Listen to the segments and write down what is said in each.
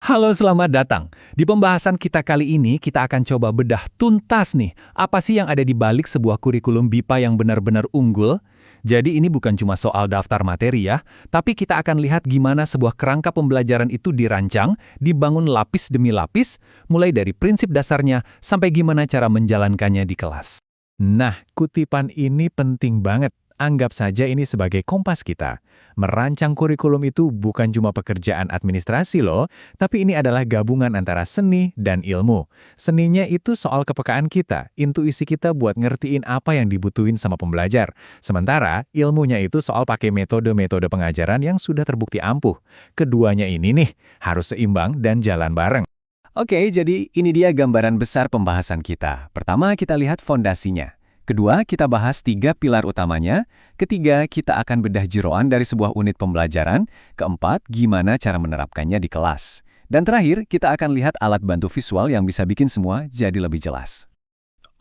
Halo, selamat datang. Di pembahasan kita kali ini, kita akan coba bedah tuntas nih, apa sih yang ada di balik sebuah kurikulum BIPA yang benar-benar unggul? Jadi ini bukan cuma soal daftar materi ya, tapi kita akan lihat gimana sebuah kerangka pembelajaran itu dirancang, dibangun lapis demi lapis, mulai dari prinsip dasarnya sampai gimana cara menjalankannya di kelas. Nah, kutipan ini penting banget. Anggap saja ini sebagai kompas kita. Merancang kurikulum itu bukan cuma pekerjaan administrasi loh, tapi ini adalah gabungan antara seni dan ilmu. Seninya itu soal kepekaan kita, intuisi kita buat ngertiin apa yang dibutuhin sama pembelajar. Sementara ilmunya itu soal pakai metode-metode pengajaran yang sudah terbukti ampuh. Keduanya ini nih, harus seimbang dan jalan bareng. Oke, jadi ini dia gambaran besar pembahasan kita. Pertama, kita lihat fondasinya. Kedua, kita bahas 3 pilar utamanya. Ketiga, kita akan bedah jeroan dari sebuah unit pembelajaran. Keempat, gimana cara menerapkannya di kelas. Dan terakhir, kita akan lihat alat bantu visual yang bisa bikin semua jadi lebih jelas.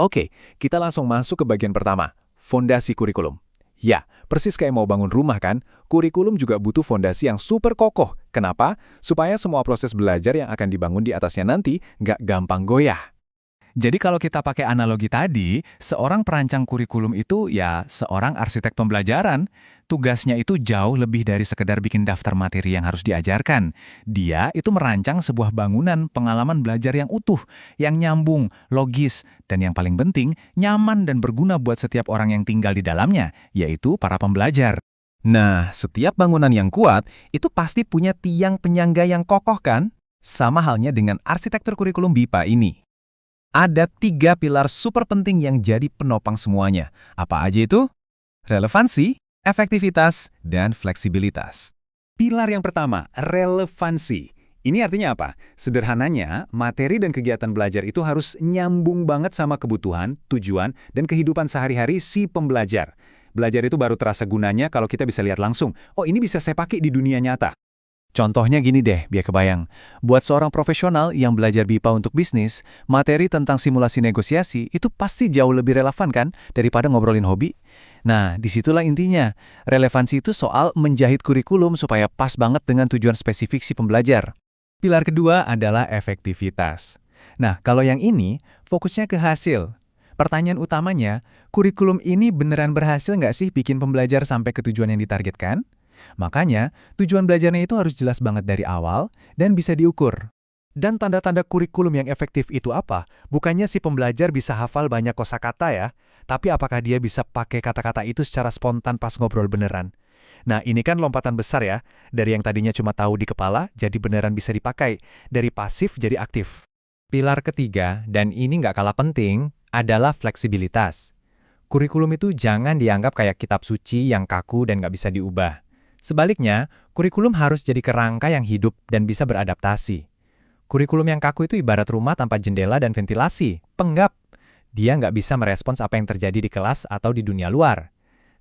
Oke, kita langsung masuk ke bagian pertama, fondasi kurikulum. Ya, persis kayak mau bangun rumah kan, kurikulum juga butuh fondasi yang super kokoh. Kenapa? Supaya semua proses belajar yang akan dibangun di atasnya nanti nggak gampang goyah. Jadi kalau kita pakai analogi tadi, seorang perancang kurikulum itu ya seorang arsitek pembelajaran. Tugasnya itu jauh lebih dari sekedar bikin daftar materi yang harus diajarkan. Dia itu merancang sebuah bangunan pengalaman belajar yang utuh, yang nyambung, logis, dan yang paling penting, nyaman dan berguna buat setiap orang yang tinggal di dalamnya, yaitu para pembelajar. Nah, setiap bangunan yang kuat itu pasti punya tiang penyangga yang kokoh kan? Sama halnya dengan arsitektur kurikulum BIPA ini. Ada 3 pilar super penting yang jadi penopang semuanya. Apa aja itu? Relevansi, efektivitas, dan fleksibilitas. Pilar yang pertama, relevansi. Ini artinya apa? Sederhananya, materi dan kegiatan belajar itu harus nyambung banget sama kebutuhan, tujuan, dan kehidupan sehari-hari si pembelajar. Belajar itu baru terasa gunanya kalau kita bisa lihat langsung, oh ini bisa saya pakai di dunia nyata. Contohnya gini deh, biar kebayang. Buat seorang profesional yang belajar BIPA untuk bisnis, materi tentang simulasi negosiasi itu pasti jauh lebih relevan kan daripada ngobrolin hobi? Nah, disitulah intinya. Relevansi itu soal menjahit kurikulum supaya pas banget dengan tujuan spesifik si pembelajar. Pilar kedua adalah efektivitas. Nah, kalau yang ini, fokusnya ke hasil. Pertanyaan utamanya, kurikulum ini beneran berhasil nggak sih bikin pembelajar sampai ke tujuan yang ditargetkan? Makanya, tujuan belajarnya itu harus jelas banget dari awal dan bisa diukur. Dan tanda-tanda kurikulum yang efektif itu apa? Bukannya si pembelajar bisa hafal banyak kosakata ya, tapi apakah dia bisa pakai kata-kata itu secara spontan pas ngobrol beneran? Nah, ini kan lompatan besar ya, dari yang tadinya cuma tahu di kepala, jadi beneran bisa dipakai, dari pasif jadi aktif. Pilar ketiga, dan ini nggak kalah penting, adalah fleksibilitas. Kurikulum itu jangan dianggap kayak kitab suci yang kaku dan nggak bisa diubah. Sebaliknya, kurikulum harus jadi kerangka yang hidup dan bisa beradaptasi. Kurikulum yang kaku itu ibarat rumah tanpa jendela dan ventilasi, penggap. Dia nggak bisa merespons apa yang terjadi di kelas atau di dunia luar.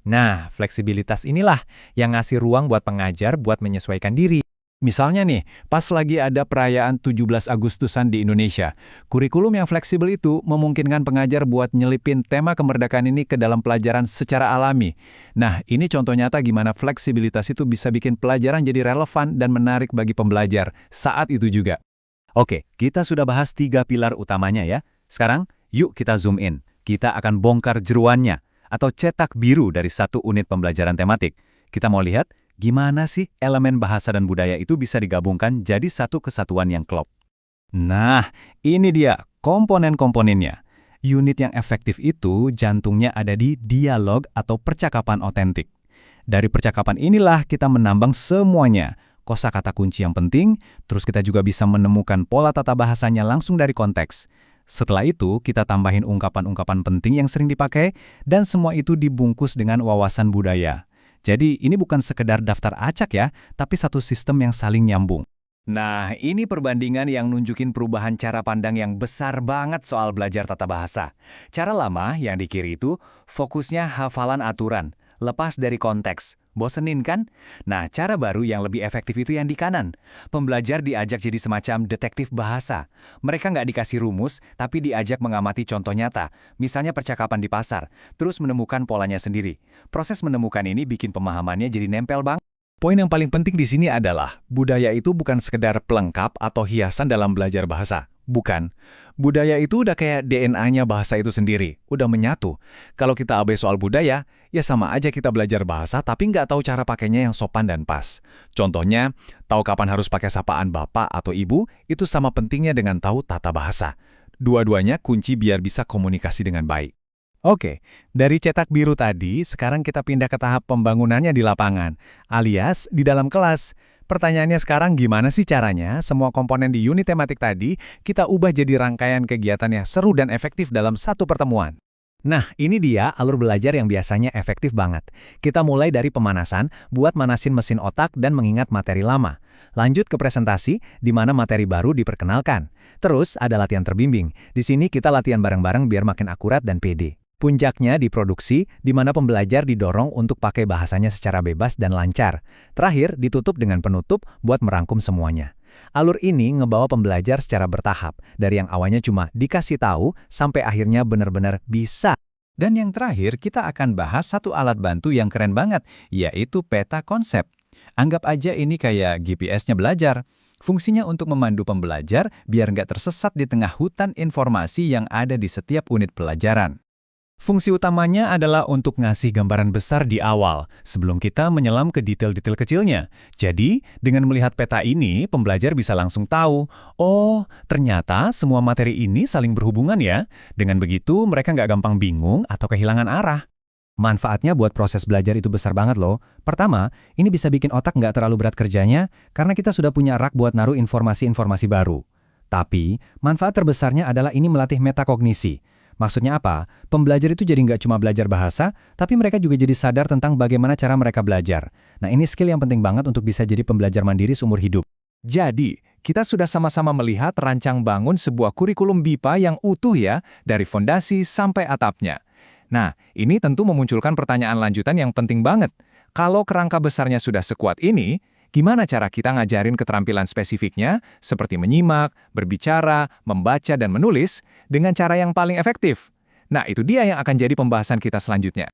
Nah, fleksibilitas inilah yang ngasih ruang buat pengajar buat menyesuaikan diri. Misalnya nih, pas lagi ada perayaan 17 Agustusan di Indonesia, kurikulum yang fleksibel itu memungkinkan pengajar buat nyelipin tema kemerdekaan ini ke dalam pelajaran secara alami. Nah, ini contoh nyata gimana fleksibilitas itu bisa bikin pelajaran jadi relevan dan menarik bagi pembelajar saat itu juga. Oke, kita sudah bahas 3 pilar utamanya ya. Sekarang, yuk kita zoom in. Kita akan bongkar jeruannya, atau cetak biru dari satu unit pembelajaran tematik. Kita mau lihat gimana sih elemen bahasa dan budaya itu bisa digabungkan jadi satu kesatuan yang klop. Nah, ini dia komponen-komponennya. Unit yang efektif itu jantungnya ada di dialog atau percakapan otentik. Dari percakapan inilah kita menambang semuanya. Kosakata kunci yang penting, terus kita juga bisa menemukan pola tata bahasanya langsung dari konteks. Setelah itu, kita tambahin ungkapan-ungkapan penting yang sering dipakai, dan semua itu dibungkus dengan wawasan budaya. Jadi, ini bukan sekedar daftar acak ya, tapi satu sistem yang saling nyambung. Nah, ini perbandingan yang nunjukin perubahan cara pandang yang besar banget soal belajar tata bahasa. Cara lama yang di kiri itu fokusnya hafalan aturan, lepas dari konteks. Bosenin kan? Nah, cara baru yang lebih efektif itu yang di kanan. Pembelajar diajak jadi semacam detektif bahasa. Mereka nggak dikasih rumus, tapi diajak mengamati contoh nyata. Misalnya percakapan di pasar, terus menemukan polanya sendiri. Proses menemukan ini bikin pemahamannya jadi nempel banget. Poin yang paling penting di sini adalah, budaya itu bukan sekedar pelengkap atau hiasan dalam belajar bahasa. Bukan. Budaya itu udah kayak DNA-nya bahasa itu sendiri, udah menyatu. Kalau kita abai soal budaya, ya sama aja kita belajar bahasa tapi nggak tahu cara pakainya yang sopan dan pas. Contohnya, tahu kapan harus pakai sapaan bapak atau ibu, itu sama pentingnya dengan tahu tata bahasa. Dua-duanya kunci biar bisa komunikasi dengan baik. Oke, dari cetak biru tadi, sekarang kita pindah ke tahap pembangunannya di lapangan, alias di dalam kelas. Pertanyaannya sekarang gimana sih caranya semua komponen di unit tematik tadi kita ubah jadi rangkaian kegiatan yang seru dan efektif dalam satu pertemuan? Nah, ini dia alur belajar yang biasanya efektif banget. Kita mulai dari pemanasan, buat manasin mesin otak dan mengingat materi lama. Lanjut ke presentasi, di mana materi baru diperkenalkan. Terus ada latihan terbimbing. Di sini kita latihan bareng-bareng biar makin akurat dan pede. Puncaknya di produksi, di mana pembelajar didorong untuk pakai bahasanya secara bebas dan lancar. Terakhir, ditutup dengan penutup buat merangkum semuanya. Alur ini ngebawa pembelajar secara bertahap, dari yang awalnya cuma dikasih tahu, sampai akhirnya benar-benar bisa. Dan yang terakhir, kita akan bahas satu alat bantu yang keren banget, yaitu peta konsep. Anggap aja ini kayak GPS-nya belajar. Fungsinya untuk memandu pembelajar biar nggak tersesat di tengah hutan informasi yang ada di setiap unit pelajaran. Fungsi utamanya adalah untuk ngasih gambaran besar di awal, sebelum kita menyelam ke detail-detail kecilnya. Jadi, dengan melihat peta ini, pembelajar bisa langsung tahu, oh, ternyata semua materi ini saling berhubungan ya. Dengan begitu, mereka nggak gampang bingung atau kehilangan arah. Manfaatnya buat proses belajar itu besar banget loh. Pertama, ini bisa bikin otak nggak terlalu berat kerjanya, karena kita sudah punya rak buat naruh informasi-informasi baru. Tapi, manfaat terbesarnya adalah ini melatih metakognisi. Maksudnya apa? Pembelajar itu jadi nggak cuma belajar bahasa, tapi mereka juga jadi sadar tentang bagaimana cara mereka belajar. Nah, ini skill yang penting banget untuk bisa jadi pembelajar mandiri seumur hidup. Jadi, kita sudah sama-sama melihat rancang bangun sebuah kurikulum BIPA yang utuh ya, dari fondasi sampai atapnya. Nah, ini tentu memunculkan pertanyaan lanjutan yang penting banget. Kalau kerangka besarnya sudah sekuat ini, gimana cara kita ngajarin keterampilan spesifiknya, seperti menyimak, berbicara, membaca, dan menulis, dengan cara yang paling efektif? Nah, itu dia yang akan jadi pembahasan kita selanjutnya.